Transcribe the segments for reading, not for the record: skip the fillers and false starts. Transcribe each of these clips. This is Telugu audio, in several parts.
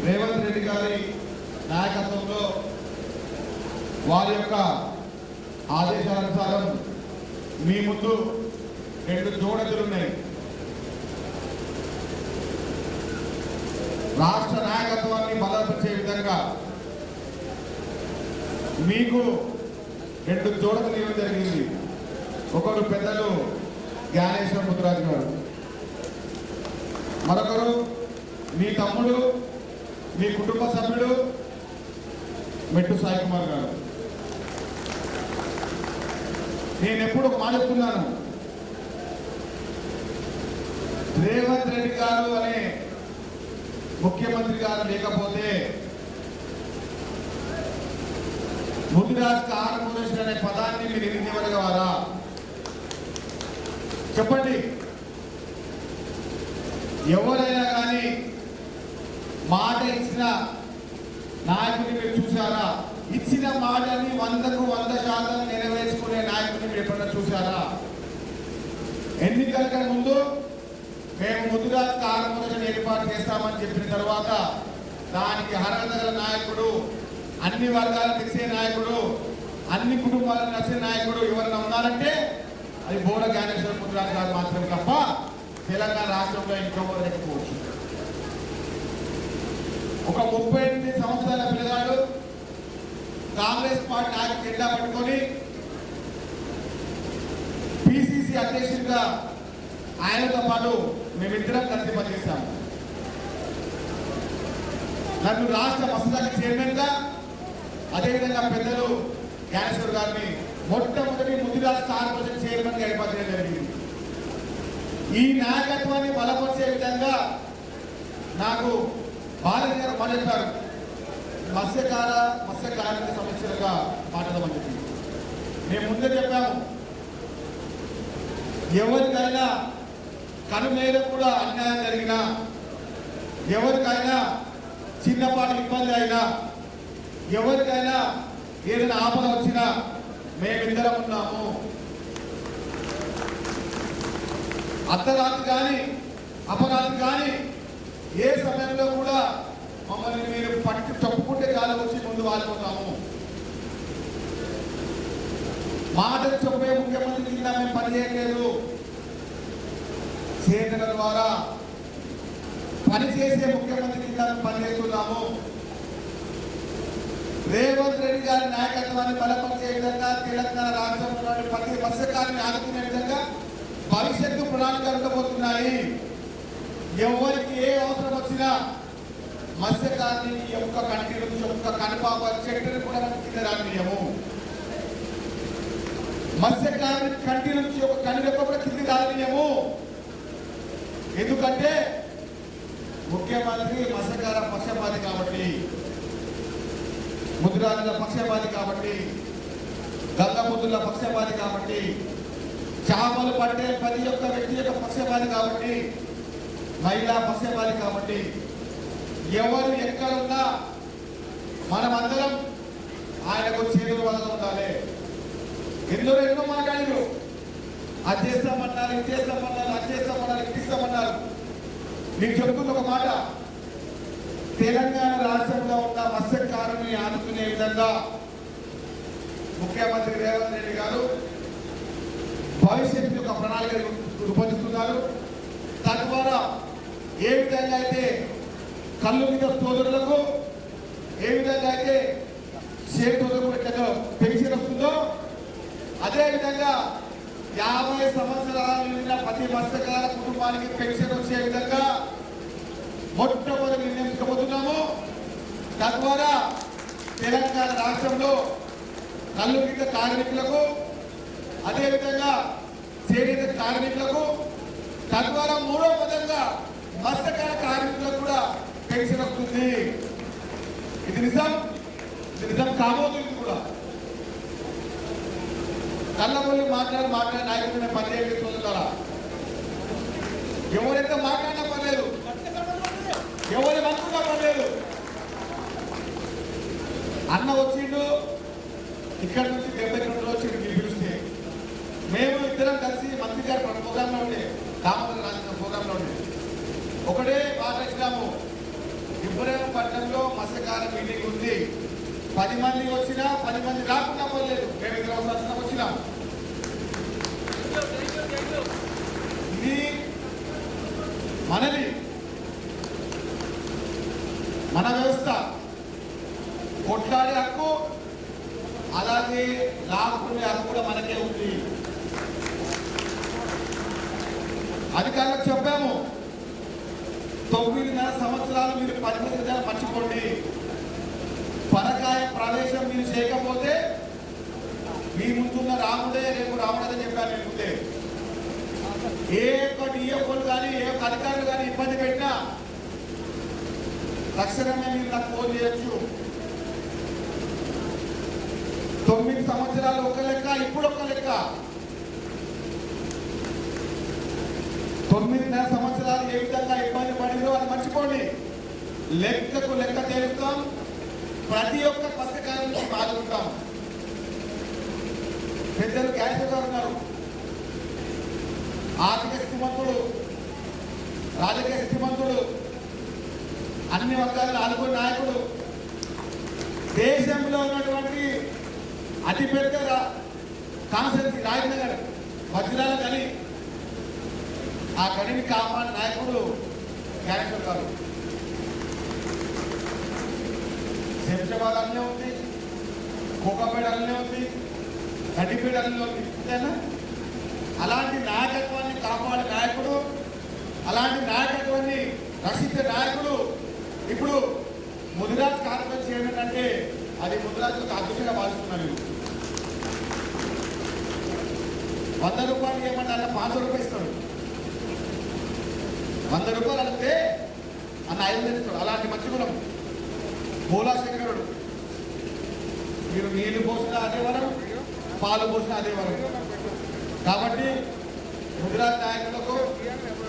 రేవంత్ రెడ్డి గారి నాయకత్వంలో వారి యొక్క ఆదేశానుసారం మీ ముందు 2 జోడెద్దులు ఉన్నాయి. రాష్ట్ర నాయకత్వాన్ని బలపరిచే విధంగా మీకు 2 జోడెద్దులు ఇవ్వడం జరిగింది. ఒకరు పెద్దలు జ్ఞానేశ్వర ముద్రాజు గారు, మరొకరు మీ తమ్ముడు మీ కుటుంబ సభ్యుడు మెట్టు సాయి కుమార్ గారు. నేను ఎప్పుడు ఒక మాట చెప్తున్నాను, రేవంత్ రెడ్డి గారు అనే ముఖ్యమంత్రి గారు లేకపోతే ముదిరాజ్ కార్పొరేషన్ అనే పదాన్ని మీరు ఇవ్వగలవారా? చెప్పండి. ఎవరైనా కానీ మాట ఇచ్చిన నాయకుడిని మీరు చూసారా? ఇచ్చిన మాటని 100కు 100% నెరవేర్చుకునే నాయకుడిని మీరు ఎప్పుడైనా చూసారా? ఎన్నికల ముందు మేము ముదిరాజ్ కార్పొరేషన్ ఏర్పాటు చేస్తామని చెప్పిన తర్వాత దానికి అర్హత గల నాయకుడు, అన్ని వర్గాలను తెచ్చే నాయకుడు, అన్ని కుటుంబాలను నచ్చే నాయకుడు ఎవరైనా ఉన్నారంటే అది బోడ జ్ఞానేశ్వర ముద్రాజు గారు మాత్రమే తప్ప తెలంగాణ రాష్ట్రంలో ఇంకొకరు లేకపోవచ్చు. ఒక 38 సంవత్సరాల పిల్లగాడు కాంగ్రెస్ పార్టీ నాయకుడు జెండా పట్టుకొని పిసిసి అధ్యక్షుడిగా ఆయనతో పాటు మేమిద్దరం కలిసి పనిచేస్తాము. నన్ను రాష్ట్ర మత్స్యశాఖ చైర్మన్ గా, అదేవిధంగా పెద్దలు జ్ఞానేశ్వర్ గారిని మొట్టమొదటి ముదిరాజ్ కార్పొరేషన్ చైర్మన్ గా ఏర్పాటు చేయడం జరిగింది. ఈ నాయకత్వాన్ని బలపరిచే విధంగా నాకు భారతి గారు మాట్లాడారు, మత్స్య కార్మిక సమస్యలుగా మాట్లాడమని చెప్పి మేము ముందే చెప్పాము. ఎవరికైనా కనుమేర కూడా అన్యాయం జరిగినా, ఎవరికైనా చిన్నపాటి ఇబ్బంది అయినా, ఎవరికైనా ఏదైనా ఆపద వచ్చినా మేమిద్దరం ఉన్నాము. అర్ధరాత్రి కానీ అపరాత్రి కానీ ఏ సమయంలో కూడా మమ్మల్ని మీరు పట్టి తప్పుకుంటే కాలం వచ్చి ముందు వాలిపోతాము. మాటలు చెప్పే ముఖ్యమంత్రి కింద మేము పనిచేయలేదు, చేతల ద్వారా పనిచేసే ముఖ్యమంత్రి కింద మేము పనిచేస్తున్నాము. రేవంత్ రెడ్డి గారి నాయకత్వాన్ని బలపరిచే విధంగా, తెలంగాణ రాష్ట్రంలోని ప్రతి మత్స్యకారుని ఆదుకునే విధంగా భవిష్యత్తు ప్రణాళికలు ఉండబోతున్నాయి. ఎవరికి ఏ అవసరం వచ్చినా మత్స్యకారుని యొక్క కంటి నుంచి యొక్క కనుపాప చెట్టుని కూడా కింద రానియము. మత్స్యకారుని కంటి నుంచి ఒక కనురెప్ప కూడా కింద రానియము. ఎందుకంటే ముఖ్యమంత్రి మత్స్యకార పక్షపాతి కాబట్టి, ముదిరాజుల పక్షపాతి కాబట్టి, గంగముద్దుల పక్షపాతి కాబట్టి, చేపలు పట్టే ప్రతి ఒక్క వ్యక్తి యొక్క పక్షపాతి కాబట్టి, మహిళా పక్షపాతి కాబట్టి, ఎవరు ఎక్కడున్నా మనమందరం ఆయనకు చేతులు వదలు ఉండాలి. ఎన్నో మాట్లాడారు, అది చేస్తామన్నారు, ఇది చేస్తామన్నారు, అది చేస్తామన్నారు, ఇది ఇస్తామన్నారు. నేను చెప్తున్న ఒక మాట, తెలంగాణ రాష్ట్రంలో ఉన్న మత్స్యకారుని ఆదుకునే విధంగా ముఖ్యమంత్రి రేవంత్ రెడ్డి గారు భవిష్యత్తు యొక్క ప్రణాళిక రూపొందిస్తున్నారు. తద్వారా ఏ విధంగా అయితే కళ్ళు మీద సోదరులకు, ఏ విధంగా అయితే చేతులకు ఎట్లా పెన్షన్ వస్తుందో, అదేవిధంగా 50 సంవత్సరాల నిండిన ప్రతి మత్స్యకార కుటుంబానికి పెన్షన్ వచ్చే విధంగా మొట్టమొదటి నిర్ణయించుకోబోతున్నాము. తద్వారా తెలంగాణ రాష్ట్రంలో కళ్ళు కింద కార్మికులకు, అదేవిధంగా చేనేత కార్మికులకు, తద్వారా 3వ పదంగా మత్స్యకార కార్మికులకు కూడా పెన్షన్ వస్తుంది. ఇది నిజం కాబోతుంది కూడా. కళ్ళబొల్లి మాట్లాడి నాయకుడిని పనిచేయడం చూస్తారా? ఎవరైతే మాట్లాడినా పర్లేదు, ఎవరి మంత్రుగా పర్లేదు. అన్న వచ్చిండు, ఇక్కడ నుంచి 70 కిలోమీటర్లు వచ్చి పిలిపిస్తే మేము ఇద్దరం కలిసి మంత్రి గారి ప్రోగ్రాంలో ఉండే, దామోదర రాజకీయ ప్రోగ్రాంలో ఉండే ఒకటే మాట ఇచ్చినాము. ఇప్పుడేమో పట్టణ మత్స్యకార మీటింగ్ ఉంది. 10 మంది వచ్చినా 10 మంది రాకుండా పోలేదు. మేము 20 సంవత్సరం వచ్చినాం. ఇది మనది, మన వ్యవస్థ. కొట్లాడే హక్కు అలాగే లాక్కునే హక్కు కూడా మనకే ఉంది. అధికారులకు చెప్పాము, 9.5 సంవత్సరాలు మీరు పరిమితి మర్చిపోండి. పరకాయ ప్రవేశం మీరు చేయకపోతే మీ ముందున్న రాముడే రేపు రాముడని చెప్పాను. నేను ముందే ఏ ఒక్క డిఎఫ్ఓలు కానీ ఏ ఒక్క అధికారులు కానీ ఇబ్బంది పెట్టినా తక్షణమే మీరు నాకు ఫోన్ చేయొచ్చు. 9 సంవత్సరాలు ఒక లెక్క, ఇప్పుడు ఒక లెక్క. 9.5 సంవత్సరాలు ఏ విధంగా ఇబ్బంది పడిందో అది మర్చిపోండి. లెక్కకు లెక్క తేలుస్తాం. ప్రతి ఒక్క మత్స్యకారునికి బాధలుంటాం. పెద్దలు క్యాన్సర్ గారు ఉన్నారు, ఆర్థిక స్థితిమంతుడు, రాజకీయ స్థితిమంతుడు, అన్ని వర్గాలను ఆదుకునే నాయకుడు, దేశంలో ఉన్నటువంటి అతిపెద్ద కాన్స్టిట్యూన్సీ రాజనగర్ వజ్రాల గని, ఆ గనిని కాపాడిన నాయకుడు క్యాన్సర్ గారు. శంషాబాద్ అన్నీ ఉంది, కోకాపేట అన్నీ ఉంది, గడ్డిపేట అన్నీ ఉంది. అలాంటి నాయకత్వాన్ని కాపాడే నాయకుడు, అలాంటి నాయకత్వాన్ని రక్షించే నాయకుడు ఇప్పుడు ముదిరాజ్ కార్పొరేషన్ చైర్మన్ అంటే అది ముదిరాజ్ అదృష్టంగా భావిస్తున్నారు. 100 రూపాయలు ఏమన్నా 500 రూపాయలు ఇస్తాడు. 100 రూపాయలు అడిగితే అన్న 500 ఇస్తాడు. అలాంటి మంచి గుణం. భోలా శంకరుడు, మీరు నీళ్లు పోసినా అదే వరం, పాలు పోసినా అదే వరం. కాబట్టి ముదిరాజ్ నాయకులకు,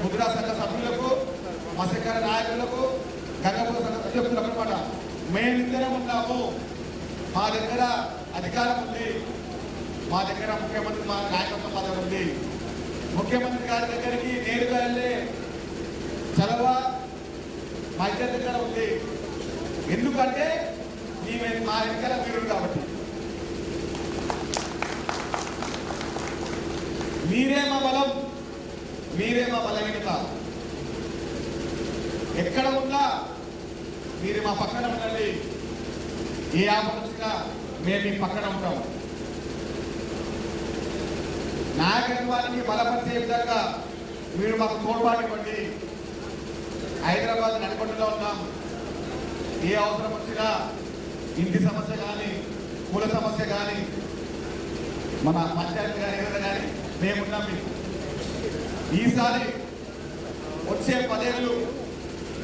ముదిరాజ్ సంఘ సభ్యులకు, మత్స్యకార నాయకులకు, గంగపూర్ సంఘ సభ్యులకు అనమాట, మేమిద్దరం ఉన్నాము. మా దగ్గర అధికారం ఉంది, మా దగ్గర ముఖ్యమంత్రి మా నాయకత్వం పదవి ఉంది. ముఖ్యమంత్రి గారి దగ్గరికి నేరుగా వెళ్ళే చలవ మా ఇద్దరి దగ్గర ఉంది. ఎందుకంటే మా వెనకాల మీరు కాబట్టి. మీరే మా బలం, మీరే మా బలహీనత. ఎక్కడ ఉన్నా మీరు మా పక్కన ఉండండి. ఏ ఆపద వచ్చినా మేము మీ పక్కన ఉంటాం. నాయకత్వానికి బలపరిచే విధంగా మీరు మాకు తోడ్పాటు ఇవ్వండి. హైదరాబాద్ నడిపట్టులో ఉన్నాం. ఏ అవసరం వచ్చినా ఇంటి సమస్య కానీ, కుల సమస్య కానీ, మన పంచాయతీ కానీ, ఏదైనా కానీ మేమున్నాం మీకు. ఈసారి వచ్చే 10 ఏళ్ళు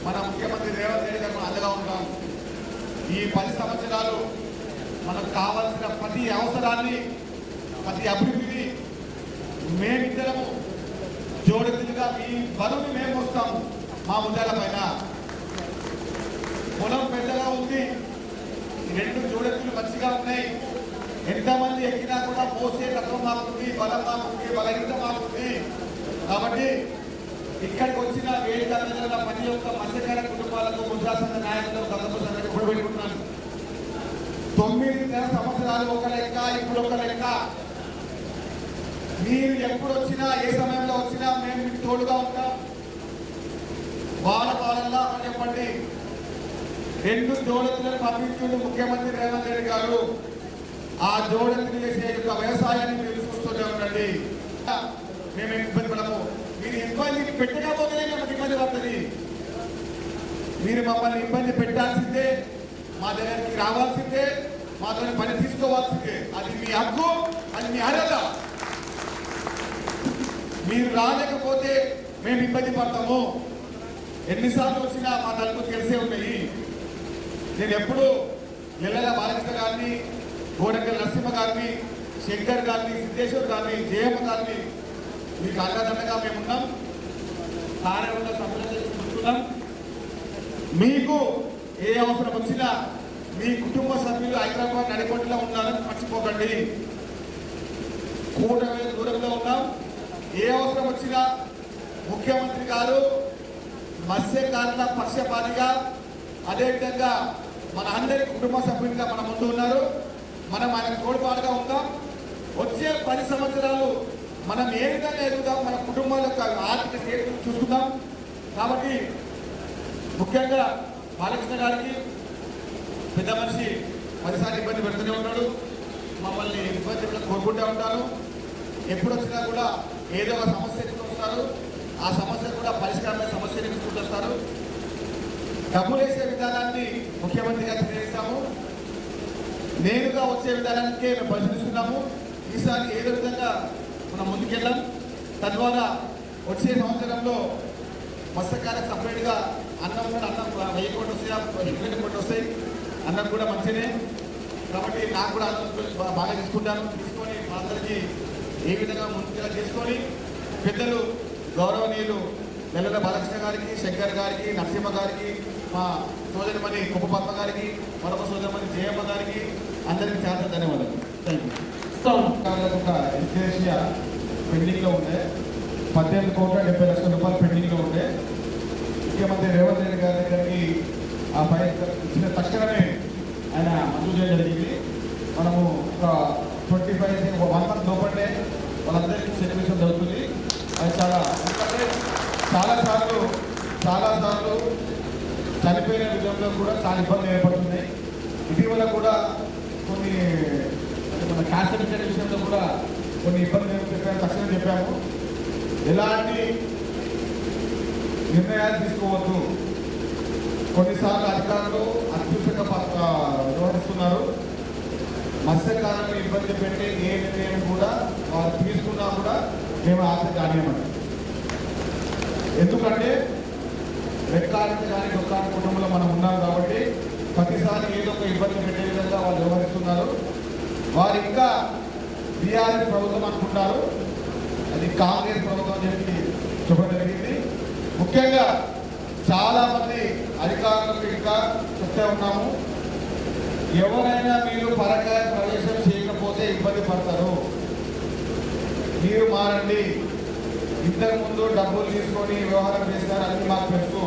మన ముఖ్యమంత్రి రేవంత్ రెడ్డి గారు అండగా ఉంటాం. ఈ 10 సంవత్సరాలు మనకు కావాల్సిన ప్రతి అవసరాన్ని, ప్రతి అభివృద్ధిని మేమిద్దరము జోడెత్తులుగా మీ బరువుని మేము వస్తాము. మా ముద్దాల పైన పొలం పెద్దగా ఉంది, 2 జోడెత్తులు మంచిగా ఉన్నాయి. ఎంతమంది ఎక్కినా కూడా మోసే తత్వం మాకుంది, బలం మాకుంది, బలహీనత మాకుంది. కాబట్టి ఇక్కడికి వచ్చిన వేదిక దగ్గర ప్రతి ఒక్క మత్స్యకార కుటుంబాలకు, ముద్రా సంఘ నాయకులకు, గంగపూర్ సంఘానికి కూడా పెట్టుకుంటున్నాను. 9.5 సంవత్సరాలు ఒక లెక్క, ఇప్పుడు ఒక లెక్క. మీరు ఎప్పుడు వచ్చినా, ఏ సమయంలో వచ్చినా మేము మీకు తోడుగా ఉంటాం. బాలపాలనలా అని చెప్పండి. 2 జోడెత్తులను పంపించుండు ముఖ్యమంత్రి రేవంత్ రెడ్డి గారు. ఆ జోడెత్తులు చేసే వ్యవసాయాన్ని మీరు చూస్తూనే ఉండండి. మేము ఇబ్బంది పడము. మీరు ఇబ్బంది పెట్టకపోతేనే మేము ఇబ్బంది పడుతుంది. మీరు మమ్మల్ని ఇబ్బంది పెట్టాల్సిందే, మా దగ్గరికి రావాల్సిందే, మాతో పని తీసుకోవాల్సిందే. అది మీ హక్కు, అది మీ అర్హత. మీరు రాలేకపోతే మేము ఇబ్బంది పడతాము. ఎన్నిసార్లు వచ్చినా మా తలుపు తెలిసే ఉన్నాయి. నేను ఎప్పుడు ఎల్లెల బాలకృష్ణ గారిని, గోడెక్కల నరసింహ గారిని, శంకర్ గారిని, సిద్ధేశ్వర్ గారిని, జయమ్మ గారిని మీకు అండదండగా మేమున్నాం. కార్యవర్గ సభ్యులున్నాం. మీకు ఏ అవసరం వచ్చినా మీ కుటుంబ సభ్యులు హైదరాబాద్ నడిపొట్టులో ఉన్నారని మర్చిపోకండి. కూటమి దూరంలో ఉన్నాం. ఏ అవసరం వచ్చినా ముఖ్యమంత్రి గారు మత్స్యకారుల పక్షపాతిగా, అదేవిధంగా మన అందరి కుటుంబ సభ్యునిగా మన ముందు ఉన్నారు. మనం ఆయన తోడ్పాటుగా ఉందాం. వచ్చే 10 సంవత్సరాలు మనం ఏ విధంగా ఎదుగుదాం, మన కుటుంబాల యొక్క ఆర్థిక స్థితిని చూసుకుందాం. కాబట్టి ముఖ్యంగా బాలకృష్ణ గారికి పెద్ద మనిషి 10 సార్లు ఇబ్బంది పెడుతూనే ఉన్నాడు. మమ్మల్ని ఇబ్బంది కోరుకుంటూ ఉంటాను. ఎప్పుడు వచ్చినా కూడా ఏదో ఒక సమస్య ఎత్తుకు వస్తారు. ఆ సమస్య కూడా పరిష్కారమైన సమస్యని తీసుకుంటూ వస్తారు. డబ్బులు వేసే విధానాన్ని ముఖ్యమంత్రిగా తెలియజేస్తాము. నేరుగా వచ్చే విధానానికే మేము పరిశీలిస్తున్నాము. ఈసారి ఏదో విధంగా మనం ముందుకెళ్ళాం. తద్వారా వచ్చే సంవత్సరంలో మత్స్యకారులకు సపరేట్గా అన్నం కూడా 1000 కోట్లు వస్తాయి, 2 కోట్లు వస్తాయి. అన్నం కూడా మంచిదే. కాబట్టి నాకు కూడా అన్నం బాగా తీసుకుంటాను. తీసుకొని మా అందరికీ ఏ విధంగా ముందుగా చేసుకొని పెద్దలు గౌరవనీయులు నెల్లూరు బాలకృష్ణ గారికి, శంకర్ గారికి, నరసింహ గారికి, మా సోదరిమణి కుప్పపద్మ గారికి, మరొక సోదరిమణి జయమ్మ గారికి అందరికీ చాలా ధన్యవాదాలు. Thank you. ఎన్కేసియా పెండింగ్లో ఉండే 18,70,00,000 రూపాయలు పెండింగ్లో ఉండే ముఖ్యమంత్రి రేవంత్ రెడ్డి గారి దగ్గరికి ఆ ఫైల్ ఇచ్చిన తక్షణమే ఆయన మంజూరు చేయడం జరిగింది. మనము ఒక 25 1 మంత్ లోపలే వాళ్ళందరికీ సెటిల్మెంట్ జరుగుతుంది. అది ఎందుకంటే చాలాసార్లు చనిపోయిన విధంలో కూడా చాలా ఇబ్బందులు ఏర్పడుతున్నాయి. ఇటీవల కూడా కొన్ని మన క్యాస్ట్ సర్టిఫికేట్ విషయంలో కూడా కొన్ని ఇబ్బందులు చెప్పాము. తక్షణం చెప్పాము, ఎలాంటి నిర్ణయాలు తీసుకోవద్దు. కొన్నిసార్లు అధికారులు అత్యుత్తగా వ్యవహరిస్తున్నారు. మత్స్యకారులను ఇబ్బంది పెట్టి ఏ నిర్ణయం కూడా వాళ్ళు తీసుకున్నా కూడా మేము ఆశ కానివ్వమండి. ఎందుకంటే రెక్కాడికి కానీ డొక్కాడి కుటుంబంలో మనం ఉన్నాం కాబట్టి ప్రతిసారి ఏదో ఒక ఇబ్బంది పెట్టే విధంగా వాళ్ళు వ్యవహరిస్తున్నారు. వారు ఇంకా బీఆర్ఎస్ ప్రభుత్వం అనుకుంటారు, అది కాంగ్రెస్ ప్రభుత్వం అని చెప్పి చెప్పడం జరిగింది. ముఖ్యంగా చాలామంది అధికారులకు ఇంకా చెప్తే ఉన్నాము, ఎవరైనా మీరు పరకాయ ప్రవేశం చేయకపోతే ఇబ్బంది పడతారు, మీరు మారండి. ఇంతకుముందు డబ్బులు తీసుకొని వ్యవహారం చేస్తారు, అది మాకు తెలుసు.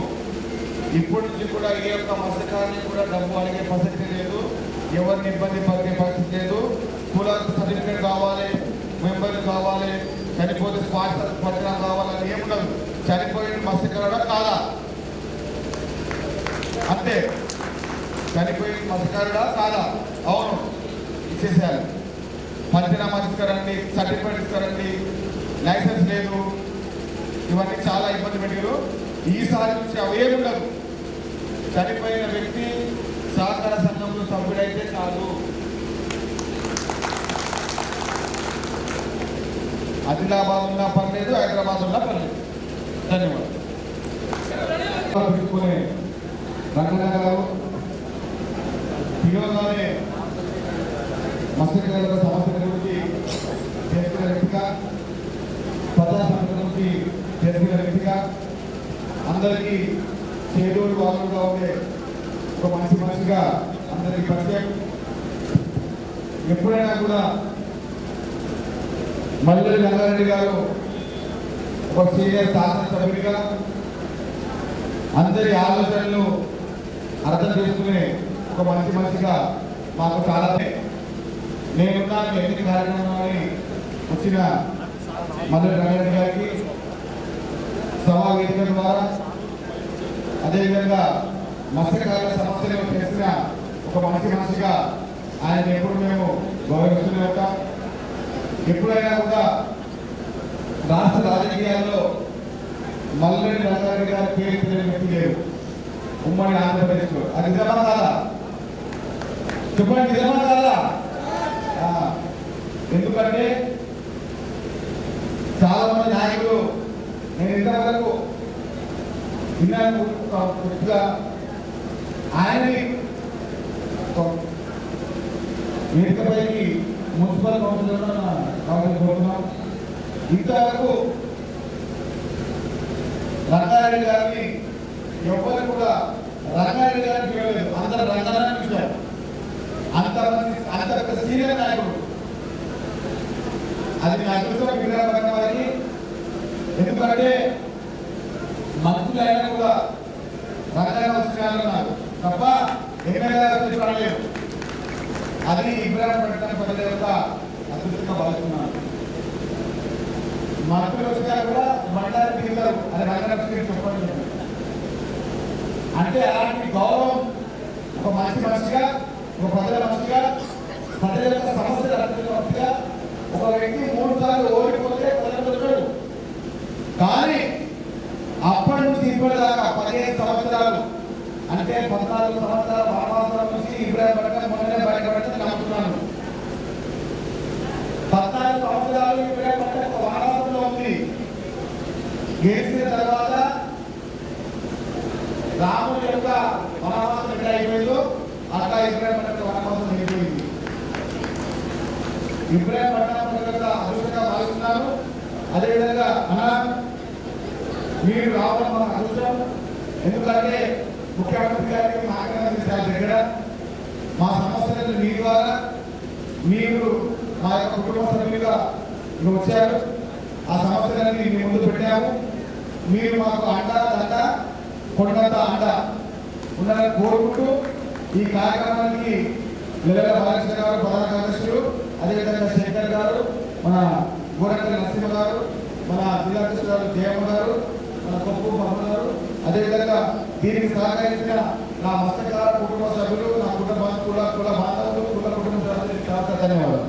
ఇప్పటి నుంచి కూడా ఏ ఒక్క మత్స్యకారుని కూడా డబ్బు అడిగే పరిస్థితి లేదు, ఎవరిని ఇబ్బంది పడే పరిస్థితి లేదు. కుల సర్టిఫికేట్ కావాలి, మెంబర్లు కావాలి, చనిపోతే స్పాట్ పత్రం కావాలని ఏముండదు. చనిపోయిన మత్స్యకారుడా కాదా అంతే. చనిపోయిన మత్స్యకారుడా కాదా, అవును, ఇచ్చేసేయాలి. పంచనామా తీసుకురండి, సర్టిఫికేట్ తీసుకురండి, లైసెన్స్ లేదు, ఇవన్నీ చాలా ఇబ్బంది పెట్టారు. ఈసారి నుంచి అవేముండదు. చనిపోయిన వ్యక్తి సహకార సంఘంలో సభ్యుడైతే చాలు. ఆదిలాబాద్ ఉన్నా పర్లేదు, హైదరాబాద్ ఉన్నా పర్లేదు. ధన్యవాదాలు. రంగన్న గారు పిలవగానే మత్స్యకారుల సమస్యల గురించి చేసుకున్న వ్యక్తిగా, ప్రజా సమస్యల గురించి చేసుకున్న వ్యక్తిగా, అందరికీ చేదోడు వాదుడుగా ఉండే ఒక మనిషిగా అందరికీ పరిచయం. ఎప్పుడైనా కూడా మల్లెల రంగారెడ్డి గారు ఒక సీనియర్ శాసనసభ్యుడిగా అందరి ఆలోచనలు అర్థం చేసుకునే ఒక మనిషిగా మాకు చాలా నేనున్నా ఎన్ని కార్యక్రమాన్ని వచ్చిన మల్లెల రంగారెడ్డి గారికి సభా వేదిక ద్వారా, అదేవిధంగా మత్స్యకారుల సమస్యలు తెలిసిన ఒక మనిషిగా ఆయన ఎప్పుడు మేము గౌరవిస్తూనే ఉంటాం. ఎప్పుడైనా కూడా రాష్ట్ర రాజకీయాల్లో మల్లెల రంగారెడ్డి గారి పేరు తెలియని వ్యక్తి లేరు ఉమ్మడి ఆంధ్రప్రదేశ్లో. అది నిజమా కాదా చెప్పండి, నిజమా కాదా? ఎందుకంటే చాలా మంది నాయకులు నేను ఇంతవరకు విన్నాను పూర్తిగా ఆయనని వేదికపైకి మున్సిపల్ కౌన్సిలర్ కావాలని కోరుతున్నాం. ఇంతవరకు రంగారెడ్డి గారిని ఎవరు కూడా రంగారెడ్డి గారిని చూడలేదు, అందరు రంగారాన్ని చూశారు. అంత సీనియర్ నాయకుడు. అది నా అదృష్టం విగ్రహపడిన వారికి. ఎందుకంటే మంత్రులు అయినా కూడా రంగారావు వచ్చినారు తప్ప ఎమ్మెల్యే చూడలేదు. అది ఇబ్రాహిం పెట్టడం ప్రజల యొక్క అద్భుతంగా భావిస్తున్నాను. మంత్రులు వచ్చినా కూడా మండలానికి దిగుతారు, అది రంగలక్ష్మి చెప్పండి. అంటే అలాంటి గౌరవం ఒక మంచి మనిషిగా, ఒక ప్రజల మనిషిగా, ప్రజల యొక్క సమస్యలు అర్థం మనిషిగా ఒక వ్యక్తి 3 సార్లు ఓడిపోతే ప్రజలు వచ్చాడు. కానీ అప్పటి నుంచి ఇప్పటిదాకా 15 సంవత్సరాలు అంటే 14 సంవత్సరాల వనవాసం నుంచి ఇబ్రాహిం పట్ల మొన్ననే బయటపడతాను నమ్ముతున్నాను. 14 సంవత్సరాలు ఇబ్రాహిం పట్ల వనవాసంలో ఉంది. గెలిచిన తర్వాత రాముడి యొక్క వనవాసం ఎక్కడ అయిపోయిందో అట్లా ఇబ్రాహిం పట్ల వనవాసం అయిపోయింది. ఇబ్రాహిం పట్ల అదృష్టంగా భావిస్తున్నాను. అదేవిధంగా అన్నా మీరు రావడం మన అదృష్టం. ఎందుకంటే ముఖ్యమంత్రి గారికి మాట్లాడారు దగ్గర మా సమస్యలను మీ ద్వారా మీరు మా యొక్క కుటుంబ సభ్యులుగా వచ్చారు. ఆ సమస్యలన్నీ మీ ముందు పెట్టాము. మీరు మాకు అండ దండ కొండంత అండ ఉండాలని కోరుకుంటూ ఈ కార్యక్రమానికి నిలవేల బాలకృష్ణ గారు ప్రధాన కార్యదర్శులు, అదేవిధంగా శంకర్ గారు, మన గోరంట్ల నరసింహ గారు, మన జిల్లా అధ్యక్షులు జయమ్మ గారు, మన కొప్పు బాబు గారు, అదేవిధంగా దీనికి సహకరించిన నా మత్స్యకార కుటుంబ సభ్యులు, నా కుల బాంధవులు, కుల కుటుంబ సభ్యులకు ధన్యవాదాలు.